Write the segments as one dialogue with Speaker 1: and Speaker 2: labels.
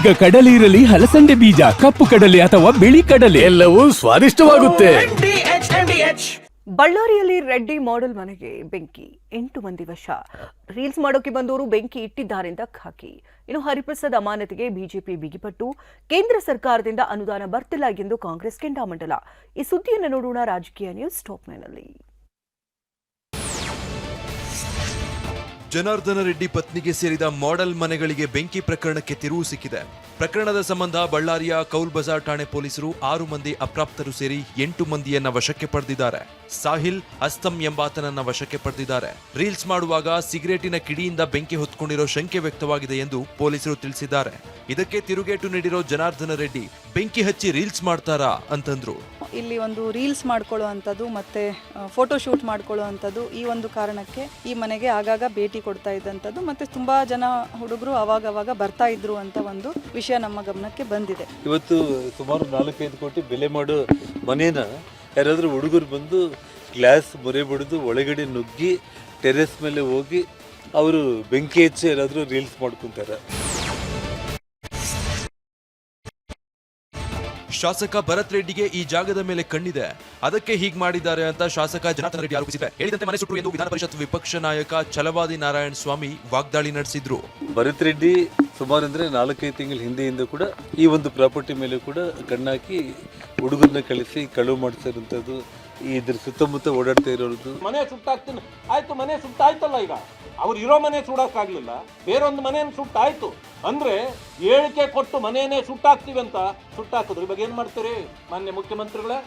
Speaker 1: ಈಗ ಕಡಲೆ ಇರಲಿ, ಹಲಸಂಡೆ ಬೀಜ, ಕಪ್ಪು ಕಡಲೆ ಅಥವಾ ಬಿಳಿ ಕಡಲೆ,
Speaker 2: ಎಲ್ಲವೂ ಸ್ವಾದಿಷ್ಟವಾಗುತ್ತೆ.
Speaker 3: ಬಳ್ಳಾರಿಯಲ್ಲಿ ರೆಡ್ಡಿ ಮಾಡೆಲ್ ಮನೆಗೆ ಬೆಂಕಿ, 8 ಮಂದಿ ವಶ. ರೀಲ್ಸ್ ಮಾಡೋಕೆ ಬಂದವರು ಬೆಂಕಿ ಇಟ್ಟಿದ್ದಾರೆಂದ ಖಾಕಿ. ಇನ್ನು ಹರಿಪ್ರಸಾದ್ ಅಮಾನತಿಗೆ ಬಿಜೆಪಿ ಬಿಗಿಪಟ್ಟು, ಕೇಂದ್ರ ಸರ್ಕಾರದಿಂದ ಅನುದಾನ ಬರ್ತಿಲ್ಲ ಎಂದು ಕಾಂಗ್ರೆಸ್ ಕೆಂಡಾಮಂಡಲ. ಈ ಸುದ್ದಿಯನ್ನು ನೋಡೋಣ ರಾಜಕೀಯ ನ್ಯೂಸ್ ಟಾಪ್ ನೈನ್ನಲ್ಲಿ.
Speaker 4: ಜನಾರ್ದನ ರೆಡ್ಡಿ ಪತ್ನಿಗೆ ಸೇರಿದ ಮಾಡೆಲ್ ಮನೆಗಳಿಗೆ ಬೆಂಕಿ ಪ್ರಕರಣಕ್ಕೆ ತಿರುವು ಸಿಕ್ಕಿದೆ. ಪ್ರಕರಣದ ಸಂಬಂಧ ಬಳ್ಳಾರಿಯ ಕೌಲ್ ಬಜಾರ್ ಠಾಣೆ ಪೊಲೀಸರು 6 ಮಂದಿ ಅಪ್ರಾಪ್ತರು ಸೇರಿ 8 ಮಂದಿಯನ್ನ ವಶಕ್ಕೆ ಪಡೆದಿದ್ದಾರೆ. ಸಾಹಿಲ್ ಅಸ್ತಂ ಎಂಬಾತನನ್ನ ವಶಕ್ಕೆ ಪಡೆದಿದ್ದಾರೆ. ರೀಲ್ಸ್ ಮಾಡುವಾಗ ಸಿಗರೇಟಿನ ಕಿಡಿಯಿಂದ ಬೆಂಕಿ ಹೊತ್ಕೊಂಡಿರೋ ಶಂಕೆ ವ್ಯಕ್ತವಾಗಿದೆ ಎಂದು ಪೊಲೀಸರು ತಿಳಿಸಿದ್ದಾರೆ. ಇದಕ್ಕೆ ತಿರುಗೇಟು ನೀಡಿರೋ ಜನಾರ್ದನ ರೆಡ್ಡಿ ಬೆಂಕಿ ಹಚ್ಚಿ ರೀಲ್ಸ್ ಮಾಡ್ತಾರಾ ಅಂತಂದ್ರು.
Speaker 5: ಇಲ್ಲಿ ಒಂದು ರೀಲ್ಸ್ ಮಾಡ್ಕೊಳ್ಳುವಂಥದ್ದು ಮತ್ತೆ ಫೋಟೋ ಶೂಟ್ ಮಾಡ್ಕೊಳ್ಳುವಂಥದ್ದು, ಈ ಒಂದು ಕಾರಣಕ್ಕೆ ಈ ಮನೆಗೆ ಆಗಾಗ ಭೇಟಿ ಕೊಡ್ತಾ ಇದ್ದಂಥದ್ದು, ಮತ್ತೆ ತುಂಬಾ ಜನ ಹುಡುಗರು ಅವಾಗವಾಗ ಬರ್ತಾ ಇದ್ರು ಅಂತ ಒಂದು ವಿಷಯ ನಮ್ಮ ಗಮನಕ್ಕೆ ಬಂದಿದೆ.
Speaker 6: ಇವತ್ತು ಸುಮಾರು 4-5 ಕೋಟಿ ಬೆಲೆ ಮಾಡೋ ಮನೇನ ಯಾರಾದರೂ ಹುಡುಗರು ಬಂದು ಗ್ಲಾಸ್ ಮೊರೆ ಬಡಿದು ಒಳಗಡೆ ನುಗ್ಗಿ ಟೆರೆಸ್ ಮೇಲೆ ಹೋಗಿ ಅವರು ಬೆಂಕಿ ಹಚ್ಚಿ ಯಾರಾದರೂ ರೀಲ್ಸ್ ಮಾಡ್ಕೊಂತಾರೆ.
Speaker 4: ಶಾಸಕ ಭರತ್ ರೆಡ್ಡಿಗೆ ಈ ಜಾಗದ ಮೇಲೆ ಕಣ್ಣಿದೆ, ಅದಕ್ಕೆ ಹೀಗ್ ಮಾಡಿದ್ದಾರೆ ಅಂತ ಶಾಸಕ ಜನಾರ್ದನ ರೆಡ್ಡಿ ಆರೋಪಿಸಿದ್ದಾರೆ. ಹೇಳಿದಂತೆ ಮನೆ ಸುಟ್ಟು ಎಂದು ವಿಧಾನ ಪರಿಷತ್ ವಿಪಕ್ಷ ನಾಯಕ ಛಲವಾದಿ ನಾರಾಯಣ ಸ್ವಾಮಿ ವಾಗ್ದಾಳಿ ನಡೆಸಿದ್ರು.
Speaker 6: ಭರತ್ ರೆಡ್ಡಿ ಸುಮಾರು ಅಂದ್ರೆ 4-5 ತಿಂಗಳ ಹಿಂದೆಯಿಂದ ಕೂಡ ಈ ಒಂದು ಪ್ರಾಪರ್ಟಿ ಮೇಲೆ ಕೂಡ ಕಣ್ಣಾಕಿ ಹುಡುಗರನ್ನ ಕಳಿಸಿ ಕಳುವು ಮಾಡಿಸಿರುವಂಥದ್ದು, ಇದ್ರ ಸುತ್ತಮುತ್ತ ಓಡಾಡ್ತಾ ಇರೋದು.
Speaker 7: ಮನೆ ಸುಟ್ಟಾಕ್ತೀನಿ ಆಯ್ತು, ಮನೆ ಸುಟ್ಟಾಯ್ತಲ್ಲ, ಈಗ ಅವ್ರು ಇರೋ ಮನೆ ಸುಡಕ್ಕಾಗ್ಲಿಲ್ಲ, ಬೇರೊಂದು ಮನೆಯನ್ನು ಸುಟ್ಟಾಯ್ತು ಅಂದ್ರೆ ಹೇಳಿಕೆ ಕೊಟ್ಟು ಮನೆಯನ್ನೇ ಸುಟ್ಟಾಕ್ತಿವಿ ಅಂತ ಸುಟ್ಟಾಕಿದ್ರು. ಇವಾಗ ಏನ್ ಮಾಡ್ತೀರಿ ಮಾನ್ಯ ಮುಖ್ಯಮಂತ್ರಿಗಳೇ?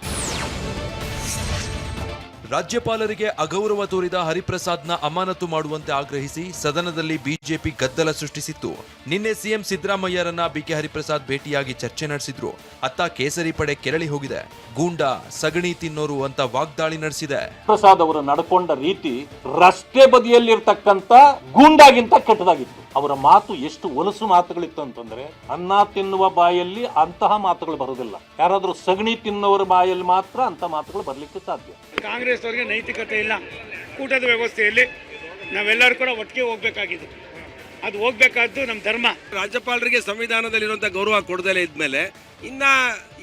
Speaker 4: ರಾಜ್ಯಪಾಲರಿಗೆ ಅಗೌರವ ತೋರಿದ ಹರಿಪ್ರಸಾದ್ನ ಅಮಾನತು ಮಾಡುವಂತೆ ಆಗ್ರಹಿಸಿ ಸದನದಲ್ಲಿ ಬಿಜೆಪಿ ಗದ್ದಲ ಸೃಷ್ಟಿಸಿತ್ತು. ನಿನ್ನೆ ಸಿಎಂ ಸಿದ್ದರಾಮಯ್ಯರನ್ನ ಬಿಕೆ ಹರಿಪ್ರಸಾದ್ ಭೇಟಿಯಾಗಿ ಚರ್ಚೆ ನಡೆಸಿದ್ರು. ಅತ್ತ ಕೇಸರಿ ಪಡೆ ಕೆರಳಿ ಹೋಗಿದೆ. ಗೂಂಡಾ, ಸಗಣಿ ತಿನ್ನೋರು ಅಂತ ವಾಗ್ದಾಳಿ ನಡೆಸಿದೆ.
Speaker 7: ಪ್ರಸಾದ್ ಅವರು ನಡ್ಕೊಂಡ ರೀತಿ ರಸ್ತೆ ಬದಿಯಲ್ಲಿರ್ತಕ್ಕಂಥ ಗೂಂಡಾಗಿಂತ ಕೆಟ್ಟದಾಗಿತ್ತು. ಅವರ ಮಾತು ಎಷ್ಟು ಒಲಸು ಮಾತುಗಳಿತ್ತು ಅಂತಂದ್ರೆ, ಅನ್ನ ತಿನ್ನುವ ಬಾಯಲ್ಲಿ ಅಂತಹ ಮಾತುಗಳು ಬರುವುದಿಲ್ಲ. ಯಾರಾದ್ರೂ ಸಗಣಿ ತಿನ್ನುವರ ಬಾಯಲ್ಲಿ ಮಾತ್ರ ಅಂತ ಮಾತುಗಳು ಬರ್ಲಿಕ್ಕೆ ಸಾಧ್ಯ.
Speaker 8: ಕಾಂಗ್ರೆಸ್ ಅವರಿಗೆ ನೈತಿಕತೆ ಇಲ್ಲ. ಕೂಟದ ವ್ಯವಸ್ಥೆಯಲ್ಲಿ ನಾವೆಲ್ಲರೂ ಕೂಡ ಒಟ್ಟಿಗೆ ಹೋಗ್ಬೇಕಾಗಿದೆ. ಅದು ಹೋಗ್ಬೇಕಾದ್ದು ನಮ್ಮ ಧರ್ಮ.
Speaker 9: ರಾಜ್ಯಪಾಲರಿಗೆ ಸಂವಿಧಾನದಲ್ಲಿರುವಂಥ ಗೌರವ ಕೊಡದಲೇ ಇದ್ಮೇಲೆ ಇನ್ನ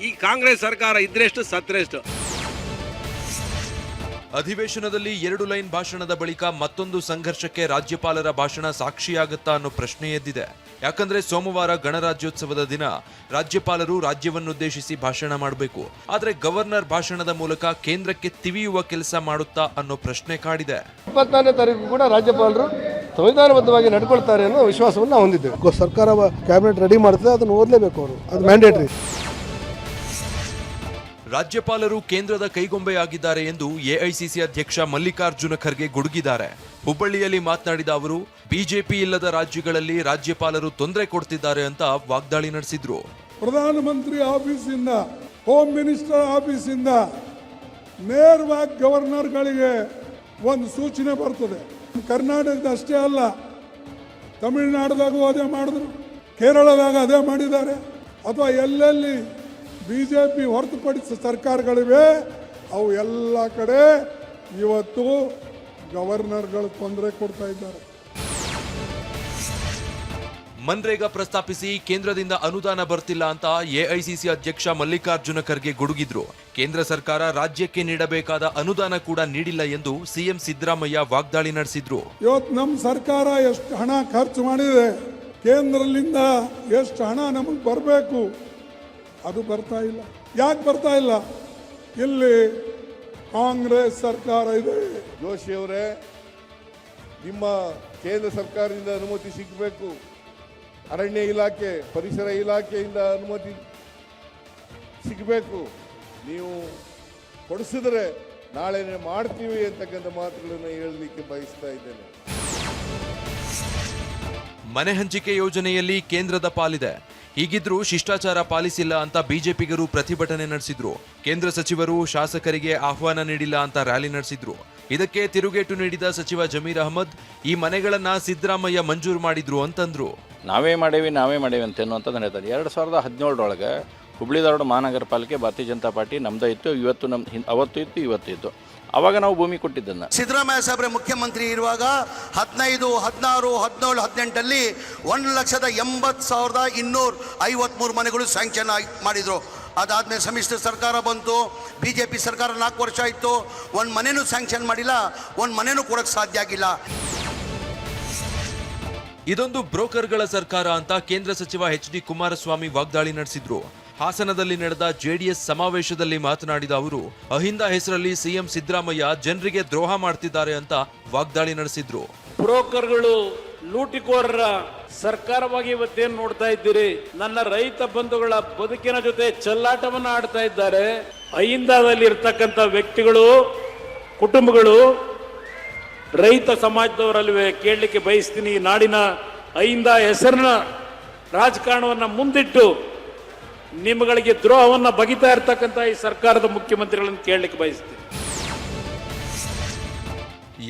Speaker 9: ಈ ಕಾಂಗ್ರೆಸ್ ಸರ್ಕಾರ ಇದ್ರೆಷ್ಟು ಸತ್ರೆಷ್ಟು.
Speaker 4: ಅಧಿವೇಶನದಲ್ಲಿ 2 ಲೈನ್ ಭಾಷಣದ ಬಳಿಕ ಮತ್ತೊಂದು ಸಂಘರ್ಷಕ್ಕೆ ರಾಜ್ಯಪಾಲರ ಭಾಷಣ ಸಾಕ್ಷಿಯಾಗುತ್ತಾ ಅನ್ನೋ ಪ್ರಶ್ನೆ ಎದ್ದಿದೆ. ಯಾಕಂದ್ರೆ ಸೋಮವಾರ ಗಣರಾಜ್ಯೋತ್ಸವದ ದಿನ ರಾಜ್ಯಪಾಲರು ರಾಜ್ಯವನ್ನುದ್ದೇಶಿಸಿ ಭಾಷಣ ಮಾಡಬೇಕು. ಆದ್ರೆ ಗವರ್ನರ್ ಭಾಷಣದ ಮೂಲಕ ಕೇಂದ್ರಕ್ಕೆ ತಿವಿಯುವ ಕೆಲಸ ಮಾಡುತ್ತಾ ಅನ್ನೋ ಪ್ರಶ್ನೆ ಕಾಡಿದೆ.
Speaker 10: 24ನೇ ತಾರೀಕು ಕೂಡ ರಾಜ್ಯಪಾಲರು ಸಂವಿಧಾನಬದ್ಧವಾಗಿ ನಡ್ಕೊಳ್ತಾರೆ ಅನ್ನೋ ವಿಶ್ವಾಸವನ್ನು ನಾವು ಹೊಂದಿದ್ದೇವೆ. ಸರ್ಕಾರ ಕ್ಯಾಬಿನೆಟ್ ರೆಡಿ ಮಾಡ್ತದೆ, ಅದನ್ನು ಓದಲೇಬೇಕು ಅವರು, ಅದು ಮ್ಯಾಂಡೇಟರಿ.
Speaker 4: ರಾಜ್ಯಪಾಲರು ಕೇಂದ್ರದ ಕೈಗೊಂಬೆಯಾಗಿದ್ದಾರೆ ಎಂದು ಎಐಸಿಸಿ ಅಧ್ಯಕ್ಷ ಮಲ್ಲಿಕಾರ್ಜುನ ಖರ್ಗೆ ಗುಡುಗಿದ್ದಾರೆ. ಹುಬ್ಬಳ್ಳಿಯಲ್ಲಿ ಮಾತನಾಡಿದ ಅವರು, ಬಿಜೆಪಿ ಇಲ್ಲದ ರಾಜ್ಯಗಳಲ್ಲಿ ರಾಜ್ಯಪಾಲರು ತೊಂದರೆ ಕೊಡ್ತಿದ್ದಾರೆ ಅಂತ ವಾಗ್ದಾಳಿ ನಡೆಸಿದ್ರು.
Speaker 11: ಪ್ರಧಾನಮಂತ್ರಿ ಆಫೀಸಿಂದ, ಹೋಮ್ ಮಿನಿಸ್ಟರ್ ಆಫೀಸಿಂದ ನೇರವಾಗಿ ಗವರ್ನರ್ಗಳಿಗೆ ಒಂದು ಸೂಚನೆ ಬರ್ತದೆ. ಕರ್ನಾಟಕದ ಅಷ್ಟೇ ಅಲ್ಲ, ತಮಿಳುನಾಡದಾಗೂ ಅದೇ ಮಾಡಿದ್ರು, ಕೇರಳದಾಗ ಅದೇ ಮಾಡಿದ್ದಾರೆ. ಅಥವಾ ಎಲ್ಲೆಲ್ಲಿ ಬಿಜೆಪಿ ಹೊರತುಪಡಿಸಿದ ಸರ್ಕಾರಗಳಿವೆ ಅವು ಎಲ್ಲ ಕಡೆ ಇವತ್ತು ಗವರ್ನರ್ಗಳು ತೊಂದರೆ ಕೊಡ್ತಾ ಇದ್ದಾರೆ.
Speaker 4: ಮನ್ರೇಗಾ ಪ್ರಸ್ತಾಪಿಸಿ ಕೇಂದ್ರದಿಂದ ಅನುದಾನ ಬರ್ತಿಲ್ಲ ಅಂತ ಎಐಸಿಸಿ ಅಧ್ಯಕ್ಷ ಮಲ್ಲಿಕಾರ್ಜುನ ಖರ್ಗೆ ಗುಡುಗಿದ್ರು. ಕೇಂದ್ರ ಸರ್ಕಾರ ರಾಜ್ಯಕ್ಕೆ ನೀಡಬೇಕಾದ ಅನುದಾನ ಕೂಡ ನೀಡಿಲ್ಲ ಎಂದು ಸಿಎಂ ಸಿದ್ದರಾಮಯ್ಯ ವಾಗ್ದಾಳಿ ನಡೆಸಿದ್ರು.
Speaker 11: ಇವತ್ತು ನಮ್ಮ ಸರ್ಕಾರ ಎಷ್ಟು ಹಣ ಖರ್ಚು ಮಾಡಿದೆ, ಕೇಂದ್ರದಿಂದ ಎಷ್ಟು ಹಣ ನಮಗೆ ಬರಬೇಕು ಅದು ಬರ್ತಾ ಇಲ್ಲ. ಯಾಕೆ ಬರ್ತಾ ಇಲ್ಲ? ಇಲ್ಲಿ ಕಾಂಗ್ರೆಸ್ ಸರ್ಕಾರ ಇದೆ.
Speaker 10: ಜೋಶಿ ಅವರೇ, ನಿಮ್ಮ ಕೇಂದ್ರ ಸರ್ಕಾರದಿಂದ ಅನುಮತಿ ಸಿಗಬೇಕು. ಅರಣ್ಯ ಇಲಾಖೆ, ಪರಿಸರ ಇಲಾಖೆಯಿಂದ ಅನುಮತಿ ಸಿಗಬೇಕು. ನೀವು ಕೊಡಿಸಿದ್ರೆ ನಾಳೆನೇ ಮಾಡ್ತೀವಿ ಅಂತಕ್ಕಂಥ ಮಾತುಗಳನ್ನು ಹೇಳಲಿಕ್ಕೆ ಬಯಸ್ತಾ ಇದ್ದೇನೆ.
Speaker 4: ಮನೆ ಹಂಚಿಕೆ ಯೋಜನೆಯಲ್ಲಿ ಕೇಂದ್ರದ ಪಾಲಿದೆ. ಹೀಗಿದ್ರೂ ಶಿಷ್ಟಾಚಾರ ಪಾಲಿಸಿಲ್ಲ ಅಂತ ಬಿಜೆಪಿಗರು ಪ್ರತಿಭಟನೆ ನಡೆಸಿದ್ರು. ಕೇಂದ್ರ ಸಚಿವರು ಶಾಸಕರಿಗೆ ಆಹ್ವಾನ ನೀಡಿಲ್ಲ ಅಂತ ರ್ಯಾಲಿ ನಡೆಸಿದ್ರು. ಇದಕ್ಕೆ ತಿರುಗೇಟು ನೀಡಿದ ಸಚಿವ ಜಮೀರ್ ಅಹಮದ್, ಈ ಮನೆಗಳನ್ನ ಸಿದ್ದರಾಮಯ್ಯ ಮಂಜೂರು ಮಾಡಿದ್ರು ಅಂತಂದ್ರು.
Speaker 12: ನಾವೇ ಮಾಡೇವಿ ಅಂತ ಅನ್ನುವಂಥದ್ದು ಹೇಳ್ತಾರೆ. 2017 ಹುಬ್ಳಿ ಧಾರವಾಡ ಮಹಾನಗರ ಪಾಲಿಕೆ ಭಾರತೀಯ ಜನತಾ ಪಾರ್ಟಿ ನಮ್ದೇ ಇತ್ತು. ಅವತ್ತು ಇತ್ತು, ಇವತ್ತು ಇತ್ತು. ಅವಾಗ ನಾವು ಭೂಮಿ ಕೊಟ್ಟಿದ್ದನ್ನು.
Speaker 13: ಸಿದ್ದರಾಮಯ್ಯ ಸಾಹೇಬ್ರೆ ಮುಖ್ಯಮಂತ್ರಿ ಇರುವಾಗ 15, 16, 17, 18ಅಲ್ಲಿ 1,80,253 ಮನೆಗಳು ಸ್ಯಾಂಕ್ಷನ್ ಮಾಡಿದ್ರು. ಅದಾದ್ಮೇಲೆ ಸಮ್ಮಿಶ್ರ ಸರ್ಕಾರ ಬಂತು, ಬಿಜೆಪಿ ಸರ್ಕಾರ 4 ವರ್ಷ ಆಯಿತು, ಒಂದು ಮನೆನೂ ಸ್ಯಾಂಕ್ಷನ್ ಮಾಡಿಲ್ಲ, ಒಂದು ಮನೆನೂ ಕೊಡಕ್ಕೆ ಸಾಧ್ಯ ಆಗಿಲ್ಲ.
Speaker 4: ಇದೊಂದು ಬ್ರೋಕರ್ಗಳ ಸರ್ಕಾರ ಅಂತ ಕೇಂದ್ರ ಸಚಿವ ಎಚ್ ಡಿ ಕುಮಾರಸ್ವಾಮಿ ವಾಗ್ದಾಳಿ ನಡೆಸಿದ್ರು. ಹಾಸನದಲ್ಲಿ ನಡೆದ ಜೆಡಿಎಸ್ ಸಮಾವೇಶದಲ್ಲಿ ಮಾತನಾಡಿದ ಅವರು, ಅಹಿಂದ ಹೆಸರಲ್ಲಿ ಸಿಎಂ ಸಿದ್ದರಾಮಯ್ಯ ಜನರಿಗೆ ದ್ರೋಹ ಮಾಡ್ತಿದ್ದಾರೆ ಅಂತ ವಾಗ್ದಾಳಿ ನಡೆಸಿದ್ರು.
Speaker 7: ಬ್ರೋಕರ್ಗಳು ಲೂಟಿಕೋರರ ಸರ್ಕಾರವಾಗಿ ಇವತ್ತೇನು ನೋಡ್ತಾ ಇದ್ದೀರಿ, ನನ್ನ ರೈತ ಬಂಧುಗಳ ಬದುಕಿನ ಜೊತೆ ಚೆಲ್ಲಾಟವನ್ನು ಆಡ್ತಾ ಇದ್ದಾರೆ. ಅಹಿಂದದಲ್ಲಿ ಇರ್ತಕ್ಕಂಥ ವ್ಯಕ್ತಿಗಳು, ಕುಟುಂಬಗಳು, ರೈತ ಸಮಾಜದವರಲ್ವೇ ಕೇಳಲಿಕ್ಕೆ ಬಯಸ್ತೀನಿ. ಈ ನಾಡಿನ ಅಹಿಂದ ಹೆಸರಿನ ರಾಜಕಾರಣವನ್ನ ಮುಂದಿಟ್ಟು ನಿಮ್ಮಗಳಿಗೆ ದ್ರೋಹವನ್ನ ಬಗಿತಾ ಇರ್ತಕ್ಕಂಥ ಈ ಸರ್ಕಾರದ ಮುಖ್ಯಮಂತ್ರಿಗಳನ್ನು ಕೇಳಲಿಕ್ಕೆ ಬಯಸ್ತೀನಿ.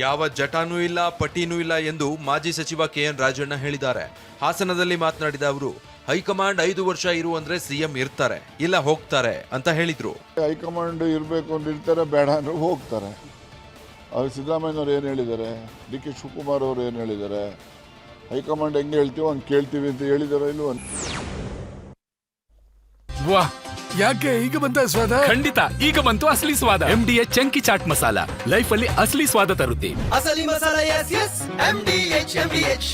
Speaker 4: ಯಾವ ಜಟಾನೂ ಇಲ್ಲ, ಪಟೀನೂ ಇಲ್ಲ ಎಂದು ಮಾಜಿ ಸಚಿವ ಕೆಎನ್ ರಾಜಣ್ಣ ಹೇಳಿದ್ದಾರೆ. ಹಾಸನದಲ್ಲಿ ಮಾತನಾಡಿದ ಅವರು, ಹೈಕಮಾಂಡ್ 5 ವರ್ಷ ಇರು ಅಂದ್ರೆ ಸಿಎಂ ಇರ್ತಾರೆ, ಇಲ್ಲ ಹೋಗ್ತಾರೆ ಅಂತ ಹೇಳಿದ್ರು.
Speaker 11: ಹೈಕಮಾಂಡ್ ಇರಬೇಕು ಅಂದ್ರೆ ಇರ್ತಾರೆ, ಬೇಡ ಅಂದ್ರೆ ಹೋಗ್ತಾರೆ. ಅವ್ರು ಸಿದ್ದರಾಮಯ್ಯನವ್ರು ಏನು ಹೇಳಿದ್ದಾರೆ, ಡಿ ಕೆ ಶಿವಕುಮಾರ್ ಅವರು ಏನು ಹೇಳಿದ್ದಾರೆ, ಹೈಕಮಾಂಡ್ ಹೆಂಗೆ ಹೇಳ್ತೀವೋ ಹಂಗೆ ಕೇಳ್ತೀವಿ ಅಂತ ಹೇಳಿದಾರೋ ಇಲ್ವೋ.
Speaker 1: ವಾ,
Speaker 2: ಯಾಕೆ ಈಗ ಬಂತ ಸ್ವಾದ?
Speaker 1: ಖಂಡಿತ ಈಗ ಬಂತು ಅಸಲಿ ಸ್ವಾದ. MDH chunky chaat masala life ಅಲ್ಲಿ ಅಸಲಿ ಸ್ವಾದ ತರುತ್ತೆ.
Speaker 13: ಅಸಲಿ ಮಸಾಲ, MDH.